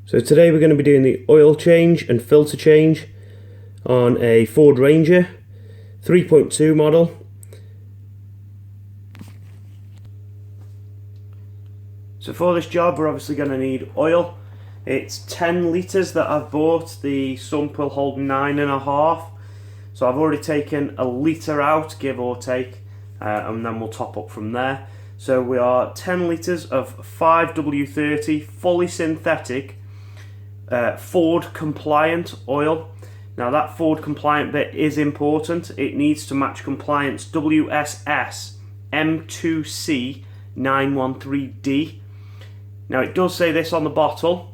So today we're going to be doing the oil change and filter change on a Ford Ranger 3.2 model. So for this job we're obviously going to need oil. It's 10 litres that I've bought. The sump will hold 9.5. So I've already taken a litre out, give or take, and then we'll top up from there. So we are 10 litres of 5W30 fully synthetic Ford compliant oil. Now that Ford compliant bit is important. It needs to match compliance WSS M2C 913D. Now it does say this on the bottle.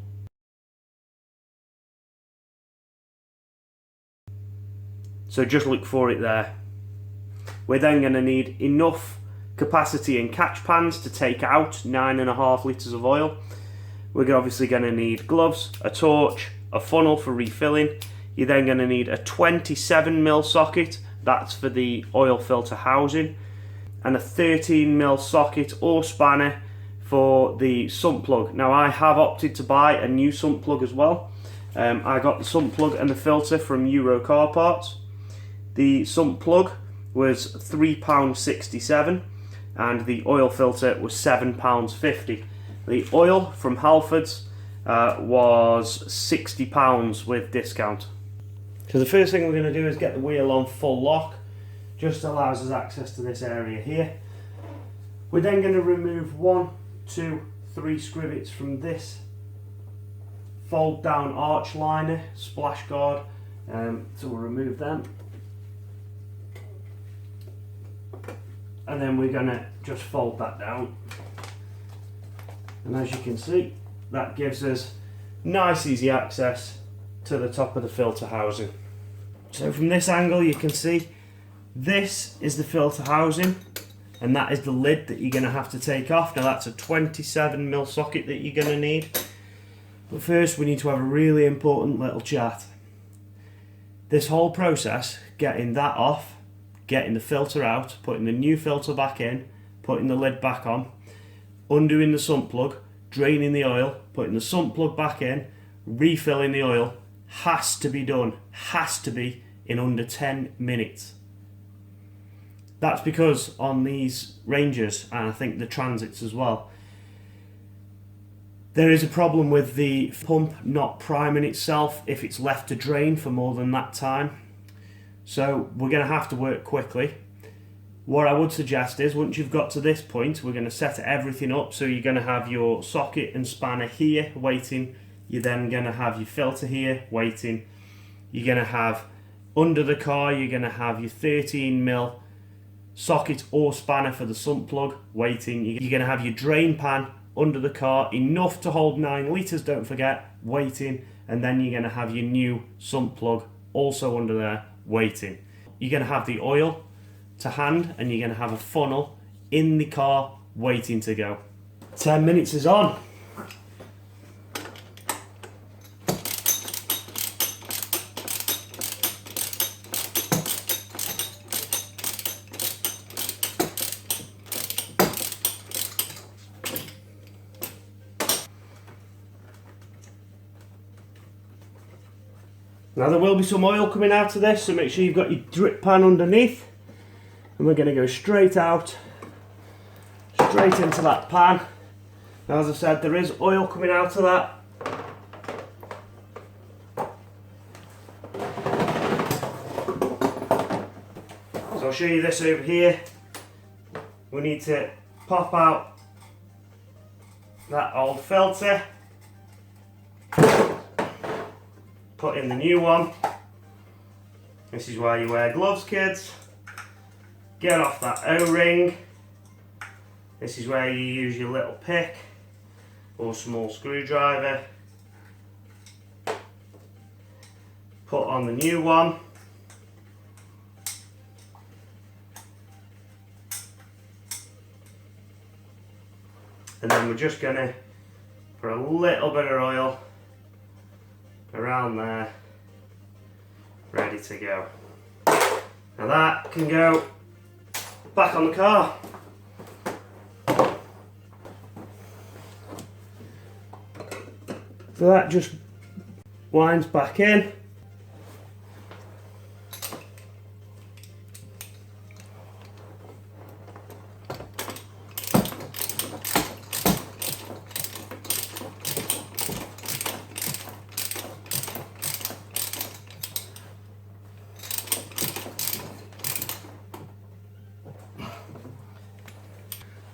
So just look for it there. We're then going to need enough capacity in catch pans to take out 9.5 litres of oil. We're obviously going to need gloves, a torch, a funnel for refilling. You're then going to need a 27mm socket, that's for the oil filter housing, and a 13mm socket or spanner for the sump plug. Now I have opted to buy a new sump plug as well. I got the sump plug and the filter from Euro Car Parts. The sump plug was £3.67 and the oil filter was £7.50. The oil from Halfords was £60 with discount. So the first thing we're going to do is get the wheel on full lock. Just allows us access to this area here. We're then going to remove 1, 2, 3 scrivets from this fold down arch liner, splash guard. So we'll remove them. And then we're going to just fold that down. And as you can see, that gives us nice easy access to the top of the filter housing. So from this angle you can see this is the filter housing and that is the lid that you're going to have to take off. Now that's a 27mm socket that you're going to need. But first we need to have a really important little chat. This whole process, getting that off, getting the filter out, putting the new filter back in, putting the lid back on, undoing the sump plug, draining the oil, putting the sump plug back in, refilling the oil, has to be done, has to be in under 10 minutes. That's because on these Rangers, and I think the Transits as well, there is a problem with the pump not priming itself if it's left to drain for more than that time. So we're going to have to work quickly. What I would suggest is once you've got to this point, we're going to set everything up. So you're going to have your socket and spanner here waiting. You're then going to have your filter here waiting. You're going to have under the car, you're going to have your 13mm socket or spanner for the sump plug waiting. You're going to have your drain pan under the car, enough to hold 9 litres, don't forget, waiting. And then you're going to have your new sump plug also under there waiting. You're going to have the oil to hand and you're going to have a funnel in the car waiting to go. 10 minutes is on. Now there will be some oil coming out of this, so make sure you've got your drip pan underneath. And we're going to go straight out, straight into that pan. Now as I said, there is oil coming out of that. So I'll show you this over here. We need to pop out that old filter. Put in the new one. This is why you wear gloves, kids. Get off that O-ring. This is where you use your little pick or small screwdriver. Put on the new one. And then we're just going to put a little bit of oil around there, ready to go. Now that can go back on the car. So that just winds back in.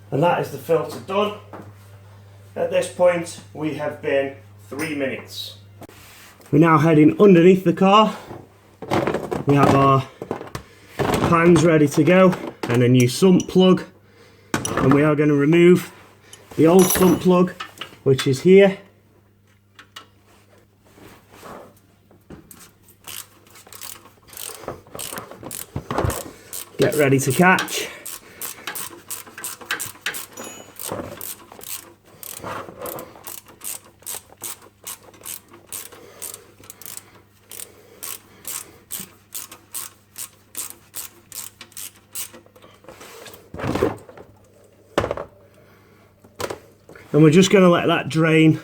And that is the filter done. At this point, we have been 3 minutes. We're now heading underneath the car. We have our pans ready to go and a new sump plug. And we are going to remove the old sump plug, which is here. Get ready to catch. And we're just going to let that drain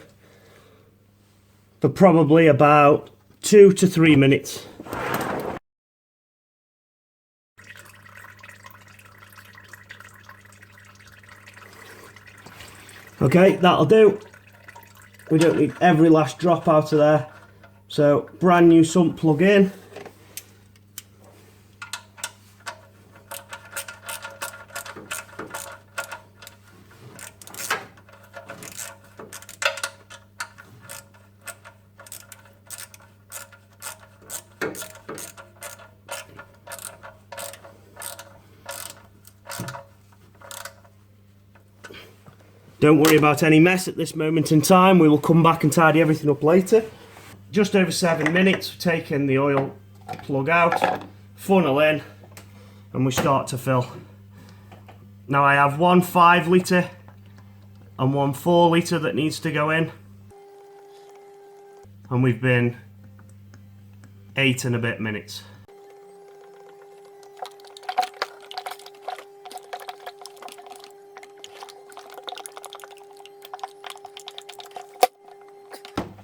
for probably about 2 to 3 minutes. Okay, that'll do. We don't need every last drop out of there. So, brand new sump plug in. Don't worry about any mess at this moment in time. We will come back and tidy everything up later. Just over 7 minutes, we've taken the oil plug out, funnel in, and we start to fill. Now I have one 5 litre and one 4 litre that needs to go in. And we've been 8 and a bit minutes.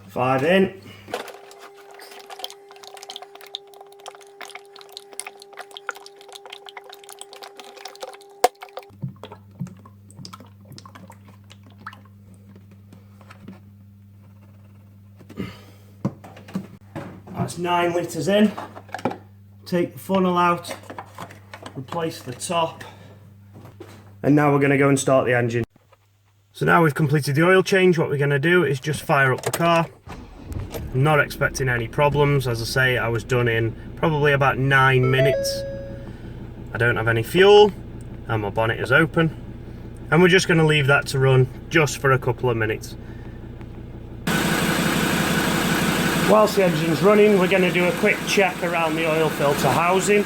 Five in. That's 9 litres in. Take the funnel out, replace the top, and now we're going to go and start the engine. So now we've completed the oil change, what we're going to do is just fire up the car. I'm not expecting any problems. As I say, I was done in probably about 9 minutes. I don't have any fuel and my bonnet is open, and we're just going to leave that to run just for a couple of minutes. Whilst the engine's running, we're going to do a quick check around the oil filter housing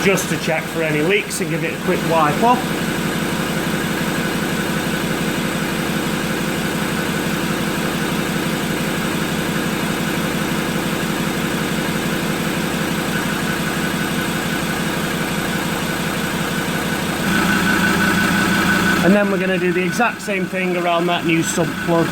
just to check for any leaks and give it a quick wipe off. And then we're going to do the exact same thing around that new sump plug.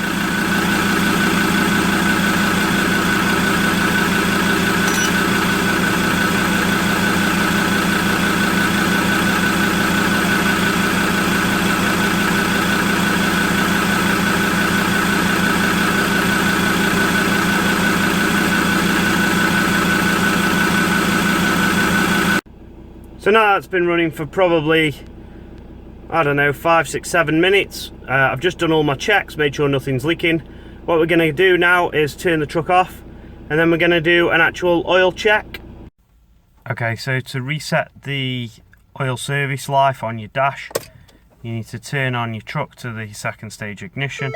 So now that's been running for probably, I don't know, 5, 6, 7 minutes. I've just done all my checks, made sure nothing's leaking. What we're going to do now is turn the truck off, and then we're going to do an actual oil check. Okay, so to reset the oil service life on your dash, you need to turn on your truck to the 2nd stage ignition.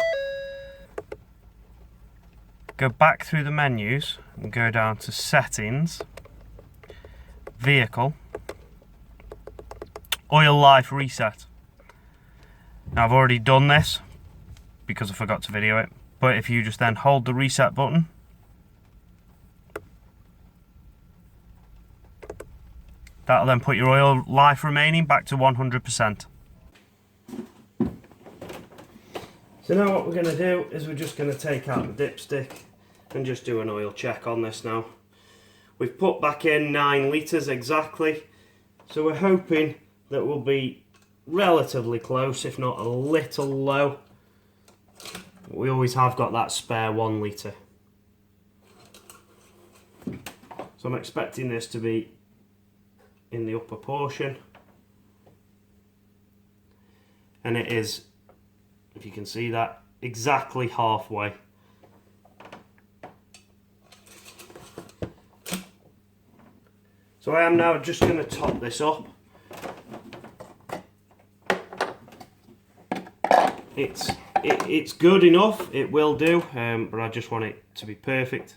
Go back through the menus and go down to settings, vehicle, oil life reset. Now I've already done this because I forgot to video it, but if you just then hold the reset button, that'll then put your oil life remaining back to 100%. So now what we're going to do is we're just going to take out the dipstick and just do an oil check on this now. We've put back in 9 litres exactly, so we're hoping that we'll be relatively close, if not a little low. We always have got that spare 1 litre. So I'm expecting this to be in the upper portion. And it is, if you can see that, exactly halfway. So I am now just going to top this up. It's good enough, it will do, but I just want it to be perfect.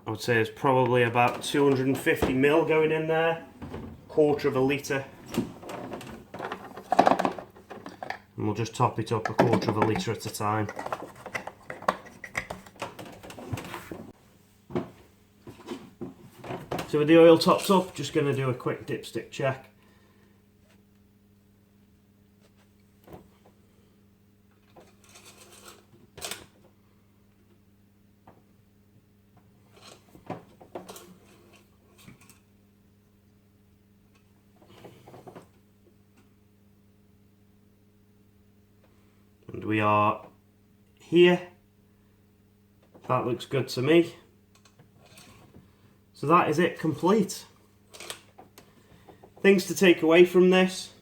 I would say there's probably about 250 ml going in there, 1/4 of a litre. And we'll just top it up 1/4 of a litre at a time. So with the oil topped up, just going to do a quick dipstick check. And we are here. That looks good to me. So that is it complete. Things to take away from this.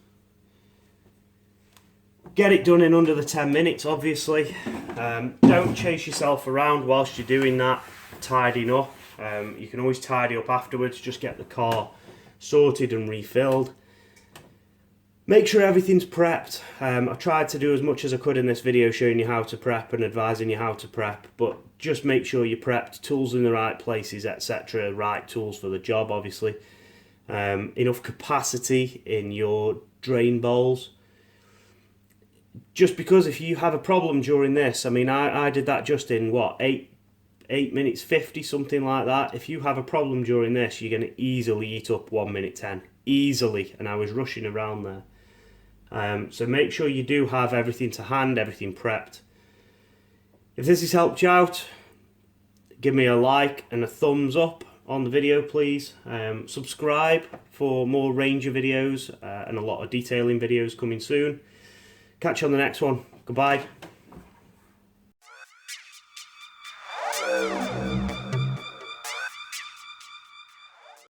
Get it done in under the 10 minutes, obviously. Don't chase yourself around whilst you're doing that, tidying up. You can always tidy up afterwards, just get the car sorted and refilled. Make sure everything's prepped. I tried to do as much as I could in this video showing you how to prep and advising you how to prep, but just make sure you're prepped, tools in the right places, etc. Right tools for the job, obviously. Enough capacity in your drain bowls. Just because if you have a problem during this, I mean, I did that just in, what, 8 minutes 50, something like that. If you have a problem during this, you're going to easily eat up 1 minute 10. Easily. And I was rushing around there. So make sure you do have everything to hand, everything prepped. If this has helped you out, give me a like and a thumbs up on the video, please. Subscribe for more Ranger videos and a lot of detailing videos coming soon. Catch you on the next one. Goodbye.